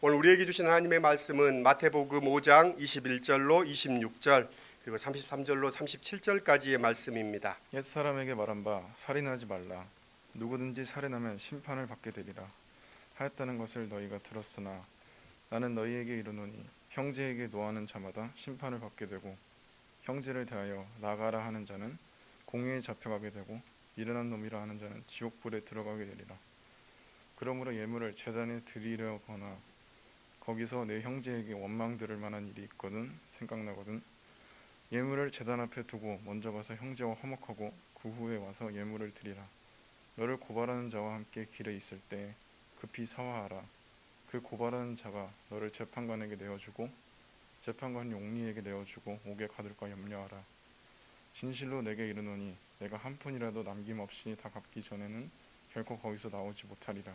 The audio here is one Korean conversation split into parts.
오늘 우리에게 주신 하나님의 말씀은 마태복음 5장 21절로 26절 그리고 33절로 37절까지의 말씀입니다. 옛사람에게 말한 바 살인하지 말라. 누구든지 살인하면 심판을 받게 되리라 하였다는 것을 너희가 들었으나 나는 너희에게 이르노니 형제에게 노하는 자마다 심판을 받게 되고 형제를 대하여 나가라 하는 자는 공회에 잡혀가게 되고 미련한 놈이라 하는 자는 지옥불에 들어가게 되리라. 그러므로 예물을 제단에 드리려거나 거기서 내 형제에게 원망 들을 만한 일이 있거든 생각나거든 예물을 제단 앞에 두고 먼저 가서 형제와 화목하고 그 후에 와서 예물을 드리라. 너를 고발하는 자와 함께 길에 있을 때 급히 사화하라. 그 고발하는 자가 너를 재판관에게 내어주고 재판관 용리에게 내어주고 옥에 가둘까 염려하라. 진실로 내게 이르노니 내가 한 푼이라도 남김없이 다 갚기 전에는 결코 거기서 나오지 못하리라.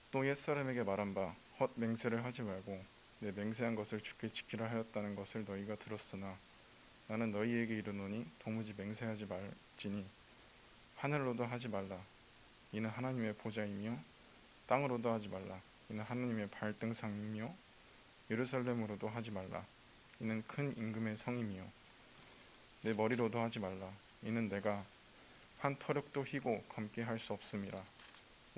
또 옛사람에게 말한 바 헛 맹세를 하지 말고 내 맹세한 것을 주께 지키라 하였다는 것을 너희가 들었으나 나는 너희에게 이르노니 도무지 맹세하지 말지니 하늘로도 하지 말라. 이는 하나님의 보좌이며 땅으로도 하지 말라. 이는 하나님의 발등상이며 예루살렘으로도 하지 말라. 이는 큰 임금의 성이며 내 머리로도 하지 말라. 이는 내가 한 터력도 휘고 검게 할 수 없음이라.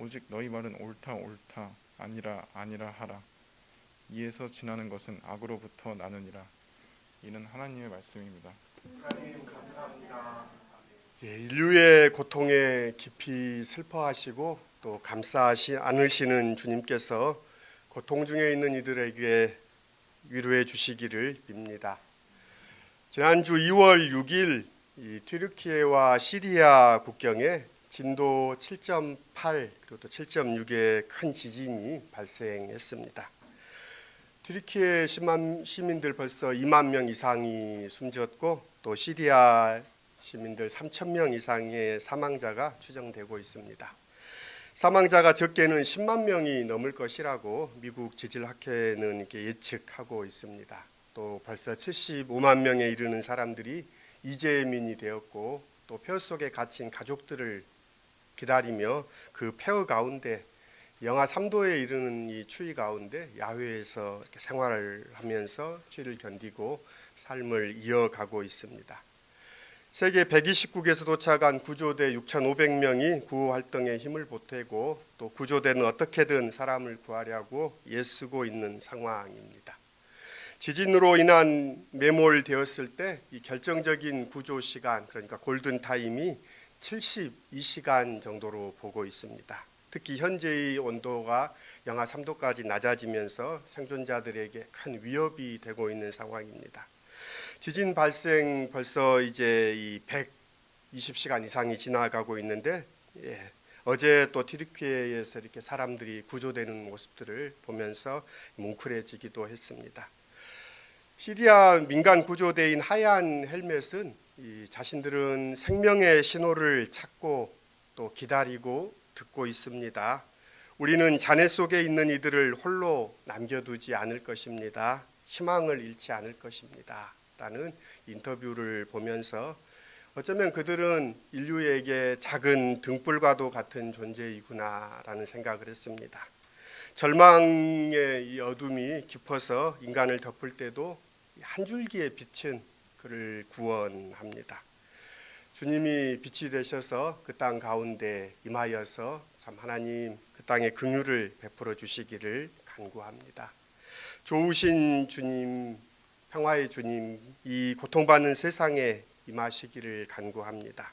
오직 너희 말은 옳다 옳다 아니라 아니라 하라. 이에서 지나는 것은 악으로부터 나느니라. 이는 하나님의 말씀입니다. 하나님 감사합니다. 인류의 고통에 깊이 슬퍼하시고 또 감싸지 않으시는 주님께서 고통 중에 있는 이들에게 위로해 주시기를 빕니다. 지난주 2월 6일 튀르키예와 시리아 국경에 진도 7.8 그리고 또 7.6의 큰 지진이 발생했습니다. 튀르키예 시민들 벌써 2만 명 이상이 숨졌고 또 시리아 시민들 3천 명 이상의 사망자가 추정되고 있습니다. 사망자가 적게는 10만 명이 넘을 것이라고 미국 지질학회는 이렇게 예측하고 있습니다. 또 벌써 75만 명에 이르는 사람들이 이재민이 되었고 또 폐허 속에 갇힌 가족들을 기다리며 그 폐허 가운데 영하 3도에 이르는 이 추위 가운데 야외에서 이렇게 생활을 하면서 추위를 견디고 삶을 이어가고 있습니다. 세계 120국에서 도착한 구조대 6,500명이 구호 활동에 힘을 보태고 또 구조대는 어떻게든 사람을 구하려고 애쓰고 있는 상황입니다. 지진으로 인한 매몰되었을 때 이 결정적인 구조 시간 그러니까 골든 타임이 72시간 정도로 보고 있습니다. 특히 현재의 온도가 영하 3도까지 낮아지면서 생존자들에게 큰 위협이 되고 있는 상황입니다. 지진 발생 벌써 이제 이 120시간 이상이 지나가고 있는데 어제 또 튀르키예에서 이렇게 사람들이 구조되는 모습들을 보면서 뭉클해지기도 했습니다. 시리아 민간 구조대인 하얀 헬멧은 자신들은 생명의 신호를 찾고 또 기다리고 듣고 있습니다. 우리는 잔해 속에 있는 이들을 홀로 남겨두지 않을 것입니다. 희망을 잃지 않을 것입니다. 라는 인터뷰를 보면서 어쩌면 그들은 인류에게 작은 등불과도 같은 존재이구나라는 생각을 했습니다. 절망의 이 어둠이 깊어서 인간을 덮을 때도 한 줄기의 빛은 그를 구원합니다. 주님이 빛이 되셔서 그 땅 가운데 임하여서 참 하나님 그 땅에 긍휼을 베풀어 주시기를 간구합니다. 좋으신 주님, 평화의 주님, 이 고통받는 세상에 임하시기를 간구합니다.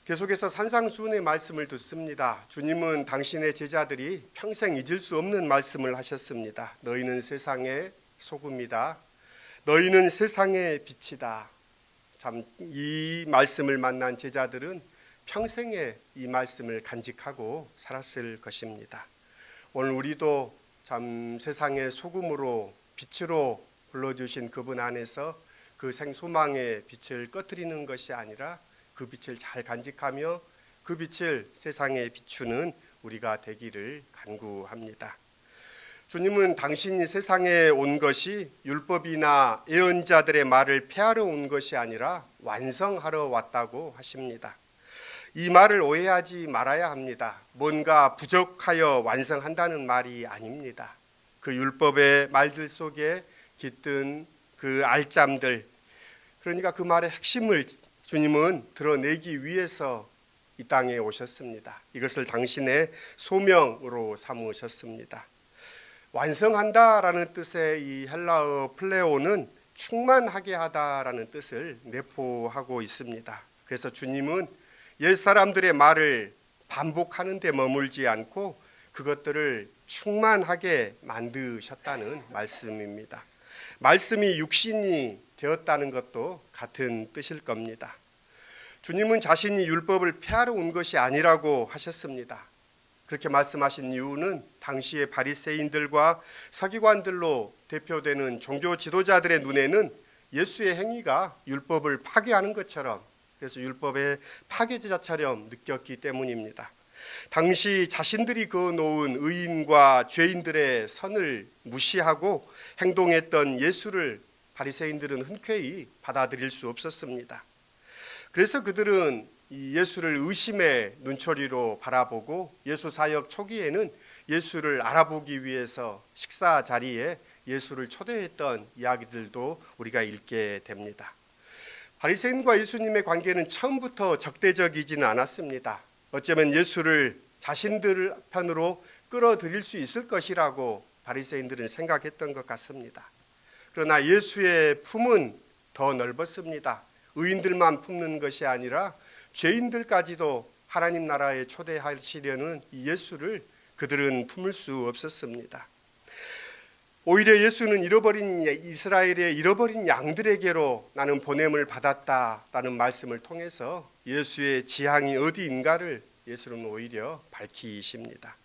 계속해서 산상수훈의 말씀을 듣습니다. 주님은 당신의 제자들이 평생 잊을 수 없는 말씀을 하셨습니다. 너희는 세상의 소금이다. 너희는 세상의 빛이다. 참 이 말씀을 만난 제자들은 평생에 이 말씀을 간직하고 살았을 것입니다. 오늘 우리도 참 세상의 소금으로 빛으로 불러주신 그분 안에서 그 생소망의 빛을 꺼뜨리는 것이 아니라 그 빛을 잘 간직하며 그 빛을 세상에 비추는 우리가 되기를 간구합니다. 주님은 당신이 세상에 온 것이 율법이나 예언자들의 말을 폐하러 온 것이 아니라 완성하러 왔다고 하십니다. 이 말을 오해하지 말아야 합니다. 뭔가 부족하여 완성한다는 말이 아닙니다. 그 율법의 말들 속에 깃든 그 알짬들, 그러니까 그 말의 핵심을 주님은 드러내기 위해서 이 땅에 오셨습니다. 이것을 당신의 소명으로 삼으셨습니다. 완성한다라는 뜻의 이 헬라어 플레오는 충만하게 하다라는 뜻을 내포하고 있습니다. 그래서 주님은 옛 사람들의 말을 반복하는 데 머물지 않고 그것들을 충만하게 만드셨다는 말씀입니다. 말씀이 육신이 되었다는 것도 같은 뜻일 겁니다. 주님은 자신이 율법을 폐하러 온 것이 아니라고 하셨습니다. 그렇게 말씀하신 이유는 당시의 바리새인들과 서기관들로 대표되는 종교 지도자들의 눈에는 예수의 행위가 율법을 파괴하는 것처럼, 그래서 율법의 파괴자처럼 느꼈기 때문입니다. 당시 자신들이 그어놓은 의인과 죄인들의 선을 무시하고 행동했던 예수를 바리새인들은 흔쾌히 받아들일 수 없었습니다. 그래서 그들은 이 예수를 의심의 눈초리로 바라보고 예수 사역 초기에는 예수를 알아보기 위해서 식사 자리에 예수를 초대했던 이야기들도 우리가 읽게 됩니다. 바리새인과 예수님의 관계는 처음부터 적대적이지는 않았습니다. 어쩌면 예수를 자신들 편으로 끌어들일 수 있을 것이라고 바리새인들은 생각했던 것 같습니다. 그러나 예수의 품은 더 넓었습니다. 의인들만 품는 것이 아니라 죄인들까지도 하나님 나라에 초대하시려는 이 예수를 그들은 품을 수 없었습니다. 오히려 예수는 이스라엘의 잃어버린 양들에게로 나는 보냄을 받았다라는 말씀을 통해서 예수의 지향이 어디인가를 예수는 오히려 밝히십니다.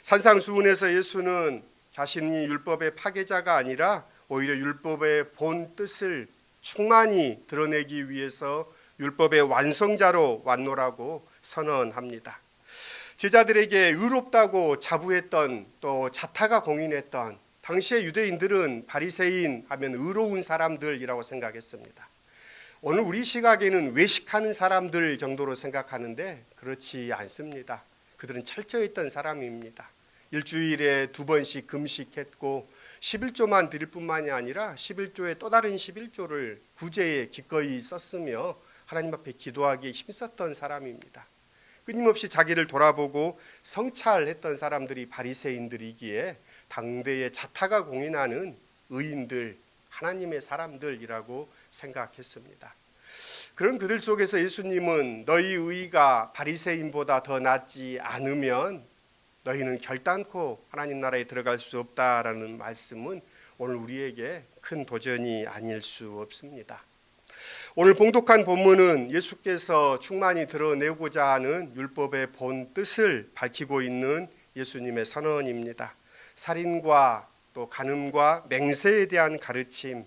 산상수훈에서 예수는 자신이 율법의 파괴자가 아니라 오히려 율법의 본 뜻을 충만히 드러내기 위해서 율법의 완성자로 왔노라고 선언합니다. 제자들에게 의롭다고 자부했던, 또 자타가 공인했던 당시의 유대인들은 바리새인 하면 의로운 사람들이라고 생각했습니다. 오늘 우리 시각에는 외식하는 사람들 정도로 생각하는데 그렇지 않습니다. 그들은 철저했던 사람입니다. 일주일에 2번씩 금식했고 11조만 드릴 뿐만이 아니라 11조의 또 다른 11조를 구제에 기꺼이 썼으며 하나님 앞에 기도하기에 힘썼던 사람입니다. 끊임없이 자기를 돌아보고 성찰했던 사람들이 바리새인들이기에 당대의 자타가 공인하는 의인들, 하나님의 사람들이라고 생각했습니다. 그런 그들 속에서 예수님은 너희 의가 바리새인보다 더 낫지 않으면 너희는 결단코 하나님 나라에 들어갈 수 없다라는 말씀은 오늘 우리에게 큰 도전이 아닐 수 없습니다. 오늘 봉독한 본문은 예수께서 충만히 드러내고자 하는 율법의 본 뜻을 밝히고 있는 예수님의 선언입니다. 살인과 또 간음과 맹세에 대한 가르침,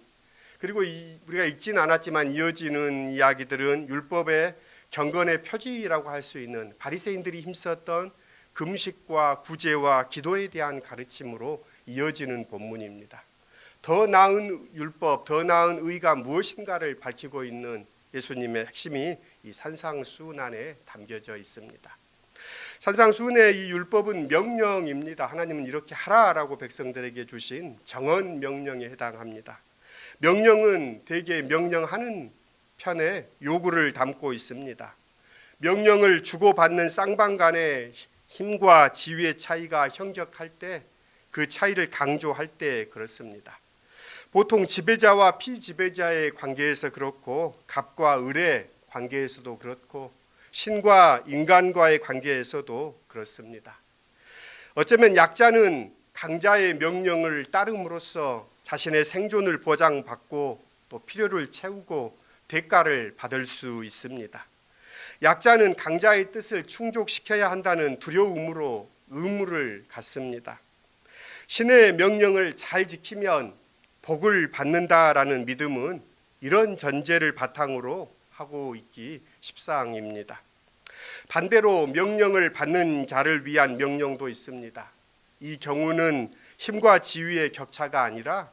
그리고 우리가 읽지는 않았지만 이어지는 이야기들은 율법의 경건의 표지라고 할 수 있는 바리새인들이 힘썼던 금식과 구제와 기도에 대한 가르침으로 이어지는 본문입니다. 더 나은 율법, 더 나은 의가 무엇인가를 밝히고 있는 예수님의 핵심이 이 산상수훈 안에 담겨져 있습니다. 산상수훈의 이 율법은 명령입니다. 하나님은 이렇게 하라라고 백성들에게 주신 정언 명령에 해당합니다. 명령은 대개 명령하는 편에 요구를 담고 있습니다. 명령을 주고받는 쌍방 간의 힘과 지위의 차이가 형격할 때, 그 차이를 강조할 때 그렇습니다. 보통 지배자와 피지배자의 관계에서 그렇고, 갑과 을의 관계에서도 그렇고, 신과 인간과의 관계에서도 그렇습니다. 어쩌면 약자는 강자의 명령을 따름으로써 자신의 생존을 보장받고 또 필요를 채우고 대가를 받을 수 있습니다. 약자는 강자의 뜻을 충족시켜야 한다는 두려움으로 의무를 갖습니다. 신의 명령을 잘 지키면 복을 받는다라는 믿음은 이런 전제를 바탕으로 하고 있기 십상입니다. 반대로 명령을 받는 자를 위한 명령도 있습니다. 이 경우는 힘과 지위의 격차가 아니라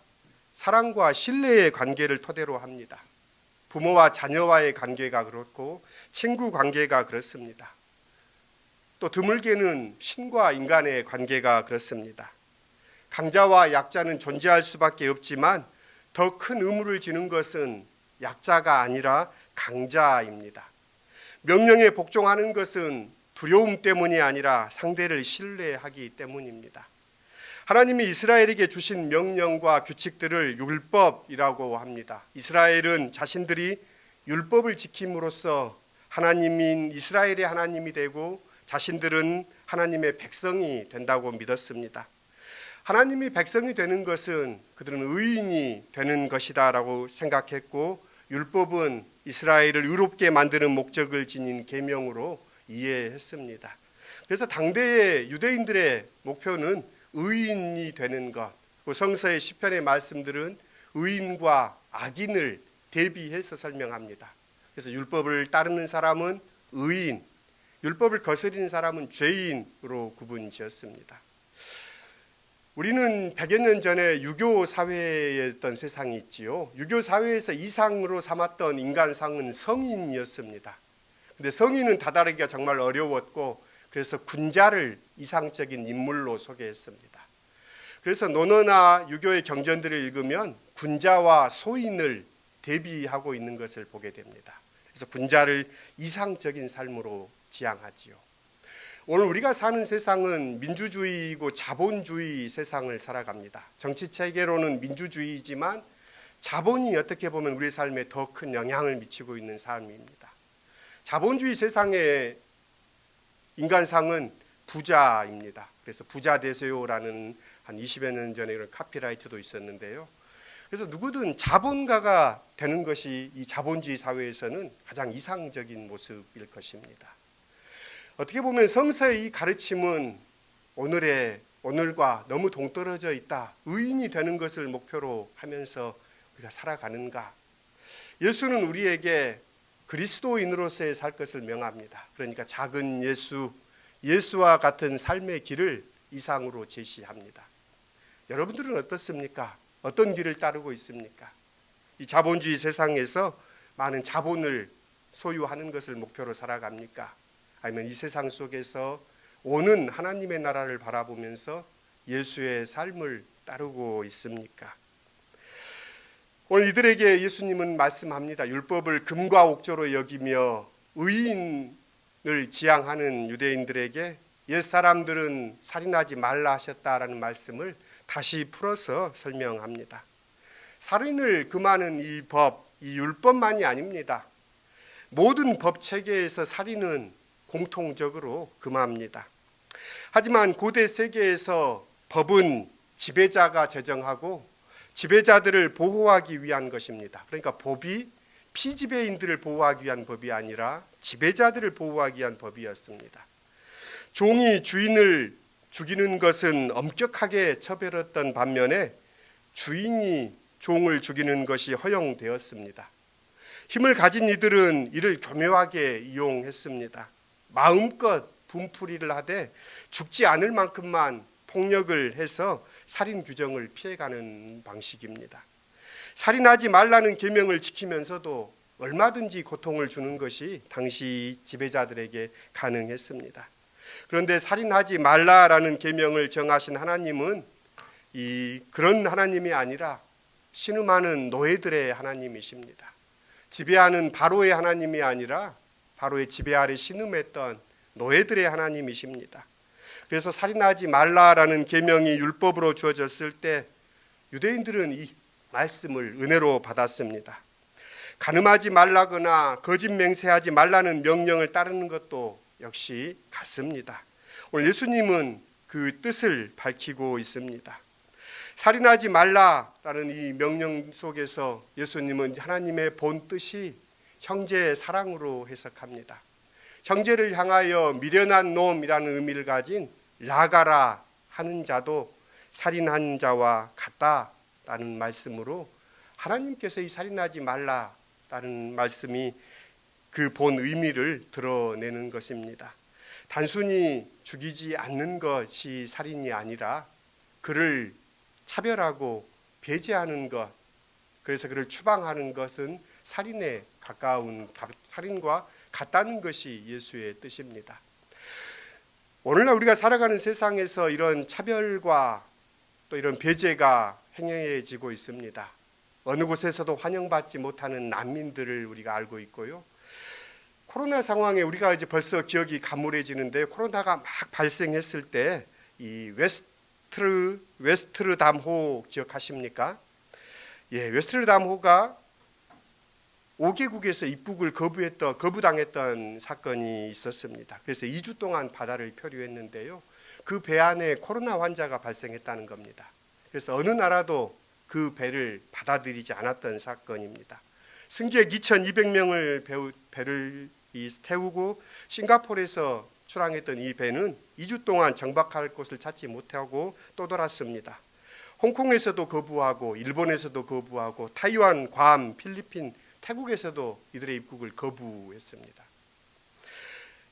사랑과 신뢰의 관계를 토대로 합니다. 부모와 자녀와의 관계가 그렇고 친구 관계가 그렇습니다. 또 드물게는 신과 인간의 관계가 그렇습니다. 강자와 약자는 존재할 수밖에 없지만 더 큰 의무를 지는 것은 약자가 아니라 강자입니다. 명령에 복종하는 것은 두려움 때문이 아니라 상대를 신뢰하기 때문입니다. 하나님이 이스라엘에게 주신 명령과 규칙들을 율법이라고 합니다. 이스라엘은 자신들이 율법을 지킴으로써 하나님인 이스라엘의 하나님이 되고 자신들은 하나님의 백성이 된다고 믿었습니다. 하나님이 백성이 되는 것은 그들은 의인이 되는 것이다라고 생각했고, 율법은 이스라엘을 의롭게 만드는 목적을 지닌 계명으로 이해했습니다. 그래서 당대의 유대인들의 목표는 의인이 되는 것, 성서의 시편의 말씀들은 의인과 악인을 대비해서 설명합니다. 그래서 율법을 따르는 사람은 의인, 율법을 거스리는 사람은 죄인으로 구분지었습니다. 우리는 100여 년 전에 유교 사회였던 세상이 있지요. 유교 사회에서 이상으로 삼았던 인간상은 성인이었습니다. 근데 성인은 다다르기가 정말 어려웠고, 그래서 군자를 이상적인 인물로 소개했습니다. 그래서 논어나 유교의 경전들을 읽으면 군자와 소인을 대비하고 있는 것을 보게 됩니다. 그래서 군자를 이상적인 삶으로 지향하지요. 오늘 우리가 사는 세상은 민주주의이고 자본주의 세상을 살아갑니다. 정치 체계로는 민주주의이지만 자본이 어떻게 보면 우리 삶에 더 큰 영향을 미치고 있는 삶입니다. 자본주의 세상의 인간상은 부자입니다. 그래서 부자 되세요라는 한 20여 년 전에 그런 카피라이트도 있었는데요. 그래서 누구든 자본가가 되는 것이 이 자본주의 사회에서는 가장 이상적인 모습일 것입니다. 어떻게 보면 성서의 이 가르침은 오늘과 너무 동떨어져 있다. 의인이 되는 것을 목표로 하면서 우리가 살아가는가? 예수는 우리에게 그리스도인으로서의 살 것을 명합니다. 그러니까 작은 예수와 같은 삶의 길을 이상으로 제시합니다. 여러분들은 어떻습니까? 어떤 길을 따르고 있습니까? 이 자본주의 세상에서 많은 자본을 소유하는 것을 목표로 살아갑니까? 아니면 이 세상 속에서 오는 하나님의 나라를 바라보면서 예수의 삶을 따르고 있습니까? 오늘 이들에게 예수님은 말씀합니다. 율법을 금과 옥조로 여기며 의인을 지향하는 유대인들에게 옛사람들은 살인하지 말라 하셨다라는 말씀을 다시 풀어서 설명합니다. 살인을 금하는 이 법, 이 율법만이 아닙니다. 모든 법 체계에서 살인은 공통적으로 금합니다. 하지만 고대 세계에서 법은 지배자가 제정하고 지배자들을 보호하기 위한 것입니다. 그러니까 법이 피지배인들을 보호하기 위한 법이 아니라 지배자들을 보호하기 위한 법이었습니다. 종이 주인을 죽이는 것은 엄격하게 처벌했던 반면에 주인이 종을 죽이는 것이 허용되었습니다. 힘을 가진 이들은 이를 교묘하게 이용했습니다. 마음껏 분풀이를 하되 죽지 않을 만큼만 폭력을 해서 살인 규정을 피해가는 방식입니다. 살인하지 말라는 계명을 지키면서도 얼마든지 고통을 주는 것이 당시 지배자들에게 가능했습니다. 그런데 살인하지 말라라는 계명을 정하신 하나님은 그런 하나님이 아니라 신음하는 노예들의 하나님이십니다. 지배하는 바로의 하나님이 아니라 바로의 지배 아래 신음했던 노예들의 하나님이십니다. 그래서 살인하지 말라라는 계명이 율법으로 주어졌을 때 유대인들은 이 말씀을 은혜로 받았습니다. 간음하지 말라거나 거짓 맹세하지 말라는 명령을 따르는 것도 역시 같습니다. 오늘 예수님은 그 뜻을 밝히고 있습니다. 살인하지 말라라는 이 명령 속에서 예수님은 하나님의 본 뜻이 형제의 사랑으로 해석합니다. 형제를 향하여 미련한 놈이라는 의미를 가진 라가라 하는 자도 살인한 자와 같다라는 말씀으로 하나님께서 이 살인하지 말라라는 말씀이 그 본 의미를 드러내는 것입니다. 단순히 죽이지 않는 것이 살인이 아니라 그를 차별하고 배제하는 것, 그래서 그를 추방하는 것은 살인에 가까운 살인과 같다는 것이 예수의 뜻입니다. 오늘날 우리가 살아가는 세상에서 이런 차별과 또 이런 배제가 행해지고 있습니다. 어느 곳에서도 환영받지 못하는 난민들을 우리가 알고 있고요. 코로나 상황에 우리가 이제 벌써 기억이 가물해지는데, 코로나가 막 발생했을 때 이 웨스트르담호 기억하십니까? 예, 웨스트르담호가 5개국에서 입국을 거부당했던 사건이 있었습니다. 그래서 2주 동안 바다를 표류했는데요. 그 배 안에 코로나 환자가 발생했다는 겁니다. 그래서 어느 나라도 그 배를 받아들이지 않았던 사건입니다. 승객 2,200명을 배를 태우고 싱가포르에서 출항했던 이 배는 2주 동안 정박할 곳을 찾지 못하고 또 돌았습니다. 홍콩에서도 거부하고 일본에서도 거부하고 타이완, 괌, 필리핀, 태국에서도 이들의 입국을 거부했습니다.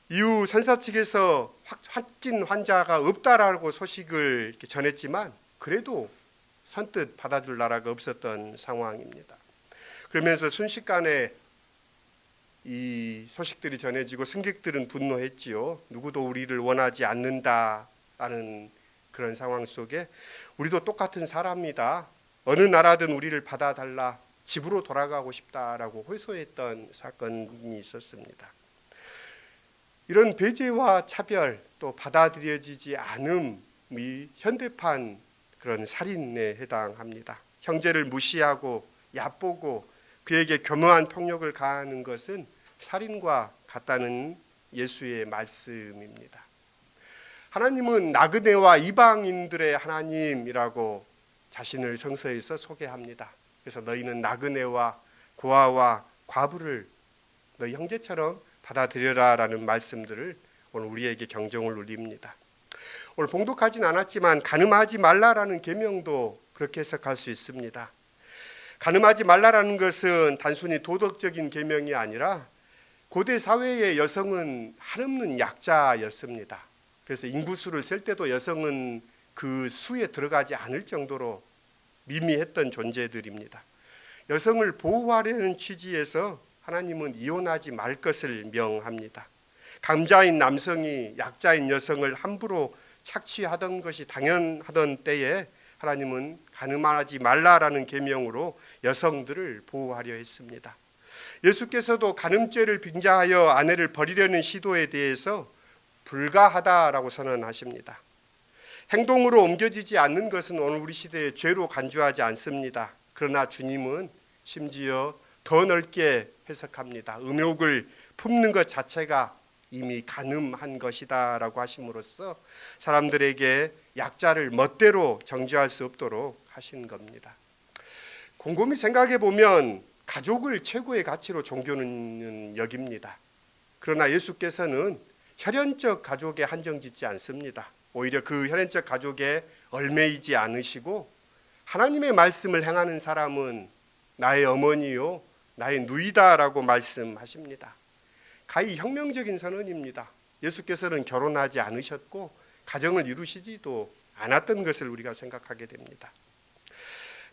이후 선사 측에서 확진 환자가 없다라고 소식을 전했지만 그래도 선뜻 받아줄 나라가 없었던 상황입니다. 그러면서 순식간에 이 소식들이 전해지고 승객들은 분노했지요. 누구도 우리를 원하지 않는다라는 그런 상황 속에 우리도 똑같은 사람이다. 어느 나라든 우리를 받아달라. 집으로 돌아가고 싶다라고 호소했던 사건이 있었습니다. 이런 배제와 차별 또 받아들여지지 않음이 현대판 그런 살인에 해당합니다. 형제를 무시하고 얕보고 그에게 교묘한 폭력을 가하는 것은 살인과 같다는 예수의 말씀입니다. 하나님은 나그네와 이방인들의 하나님이라고 자신을 성서에서 소개합니다. 그래서 너희는 나그네와 고아와 과부를 너희 형제처럼 받아들여라라는 말씀들을 오늘 우리에게 경종을 울립니다. 오늘 봉독하진 않았지만 간음하지 말라라는 계명도 그렇게 해석할 수 있습니다. 간음하지 말라라는 것은 단순히 도덕적인 계명이 아니라 고대 사회의 여성은 한없는 약자였습니다. 그래서 인구수를 셀 때도 여성은 그 수에 들어가지 않을 정도로 미미했던 존재들입니다. 여성을 보호하려는 취지에서 하나님은 이혼하지 말 것을 명합니다. 강자인 남성이 약자인 여성을 함부로 착취하던 것이 당연하던 때에 하나님은 간음하지 말라라는 계명으로 여성들을 보호하려 했습니다. 예수께서도 간음죄를 빙자하여 아내를 버리려는 시도에 대해서 불가하다라고 선언하십니다. 행동으로 옮겨지지 않는 것은 오늘 우리 시대의 죄로 간주하지 않습니다. 그러나 주님은 심지어 더 넓게 해석합니다. 음욕을 품는 것 자체가 이미 간음한 것이다라고 하심으로써 사람들에게 약자를 멋대로 정죄할 수 없도록 하신 겁니다. 곰곰이 생각해 보면 가족을 최고의 가치로 종교는 여깁니다. 그러나 예수께서는 혈연적 가족에 한정짓지 않습니다. 오히려 그 혈연적 가족에 얽매이지 않으시고 하나님의 말씀을 행하는 사람은 나의 어머니요 나의 누이다라고 말씀하십니다. 가히 혁명적인 선언입니다. 예수께서는 결혼하지 않으셨고 가정을 이루시지도 않았던 것을 우리가 생각하게 됩니다.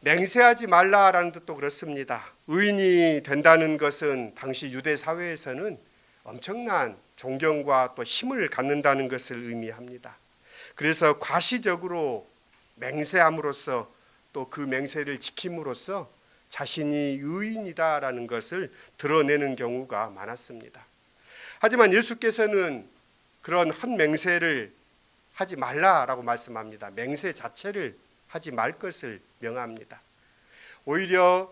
맹세하지 말라라는 뜻도 그렇습니다. 의인이 된다는 것은 당시 유대 사회에서는 엄청난 존경과 또 힘을 갖는다는 것을 의미합니다. 그래서 과시적으로 맹세함으로써 또 그 맹세를 지킴으로써 자신이 의인이다라는 것을 드러내는 경우가 많았습니다. 하지만 예수께서는 그런 헛맹세를 하지 말라라고 말씀합니다. 맹세 자체를 하지 말 것을 명합니다. 오히려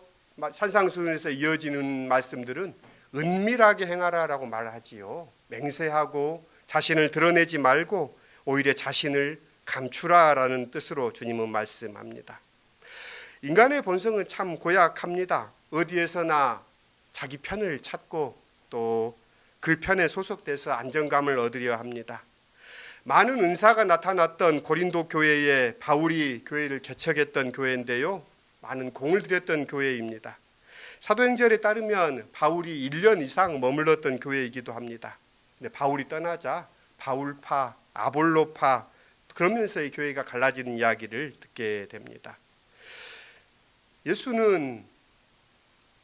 산상수훈에서 이어지는 말씀들은 은밀하게 행하라라고 말하지요. 맹세하고 자신을 드러내지 말고 오히려 자신을 감추라라는 뜻으로 주님은 말씀합니다. 인간의 본성은 참 고약합니다. 어디에서나 자기 편을 찾고 또 그 편에 소속돼서 안정감을 얻으려 합니다. 많은 은사가 나타났던 고린도 교회에 바울이 교회를 개척했던 교회인데요. 많은 공을 들였던 교회입니다. 사도행전에 따르면 바울이 1년 이상 머물렀던 교회이기도 합니다. 근데 바울이 떠나자 바울파, 아볼로파 그러면서 이 교회가 갈라지는 이야기를 듣게 됩니다. 예수는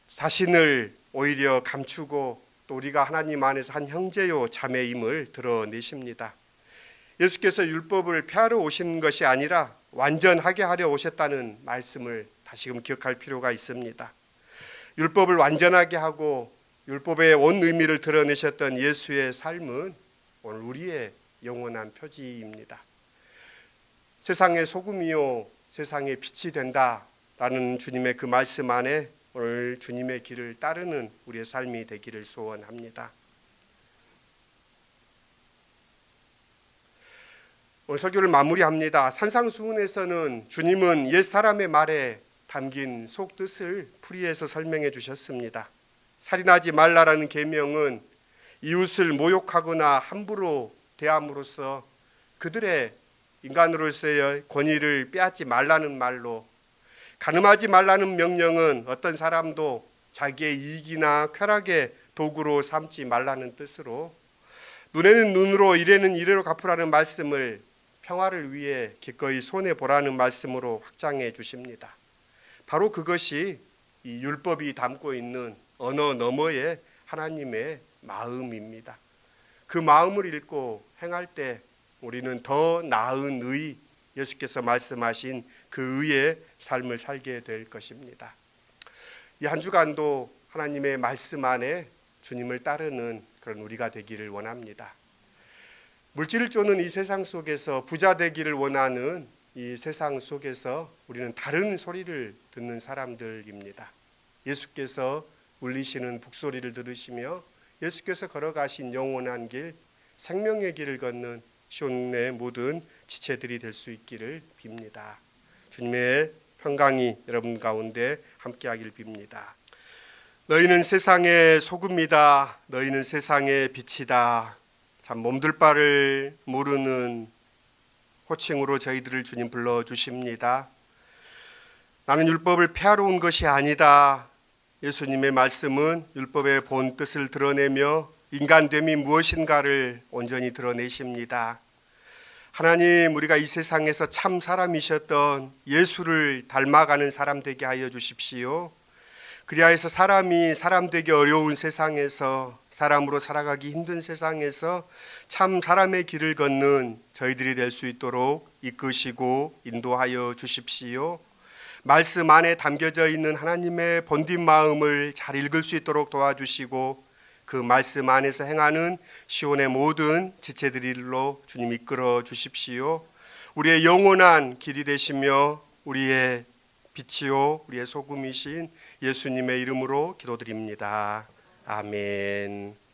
자신을 오히려 감추고 또 우리가 하나님 안에서 한 형제요 자매임을 드러내십니다. 예수께서 율법을 폐하러 오신 것이 아니라 완전하게 하려 오셨다는 말씀을 다시금 기억할 필요가 있습니다. 율법을 완전하게 하고 율법의 온 의미를 드러내셨던 예수의 삶은 오늘 우리의 영원한 표지입니다. 세상의 소금이요 세상의 빛이 된다라는 주님의 그 말씀 안에 오늘 주님의 길을 따르는 우리의 삶이 되기를 소원합니다. 오늘 설교를 마무리합니다. 산상수훈에서는 주님은 옛사람의 말에 담긴 속뜻을 풀이해서 설명해 주셨습니다. 살인하지 말라라는 계명은 이웃을 모욕하거나 함부로 대함으로써 그들의 인간으로서의 권위를 빼앗지 말라는 말로, 간음하지 말라는 명령은 어떤 사람도 자기의 이익이나 쾌락의 도구로 삼지 말라는 뜻으로, 눈에는 눈으로 이래는 이래로 갚으라는 말씀을 평화를 위해 기꺼이 손해보라는 말씀으로 확장해 주십니다. 바로 그것이 이 율법이 담고 있는 언어 너머의 하나님의 마음입니다. 그 마음을 읽고 행할 때 우리는 더 나은 의, 예수께서 말씀하신 그 의의 삶을 살게 될 것입니다. 이 한 주간도 하나님의 말씀 안에 주님을 따르는 그런 우리가 되기를 원합니다. 물질을 쫓는 이 세상 속에서 부자 되기를 원하는 이 세상 속에서 우리는 다른 소리를 듣는 사람들입니다. 예수께서 울리시는 북소리를 들으시며 예수께서 걸어가신 영원한 길, 생명의 길을 걷는 시온의 모든 지체들이 될 수 있기를 빕니다. 주님의 평강이 여러분 가운데 함께하길 빕니다. 너희는 세상의 소금이다. 너희는 세상의 빛이다. 참 몸둘 바를 모르는 호칭으로 저희들을 주님 불러주십니다. 나는 율법을 폐하러 온 것이 아니다. 예수님의 말씀은 율법의 본 뜻을 드러내며 인간됨이 무엇인가를 온전히 드러내십니다. 하나님, 우리가 이 세상에서 참 사람이셨던 예수를 닮아가는 사람 되게 하여 주십시오. 그리하여서 사람이 사람 되기 어려운 세상에서, 사람으로 살아가기 힘든 세상에서 참 사람의 길을 걷는 저희들이 될 수 있도록 이끄시고 인도하여 주십시오. 말씀 안에 담겨져 있는 하나님의 본디 마음을 잘 읽을 수 있도록 도와주시고 그 말씀 안에서 행하는 시온의 모든 지체들로 주님 이끌어 주십시오. 우리의 영원한 길이 되시며 우리의 빛이요 우리의 소금이신 예수님의 이름으로 기도드립니다. 아멘.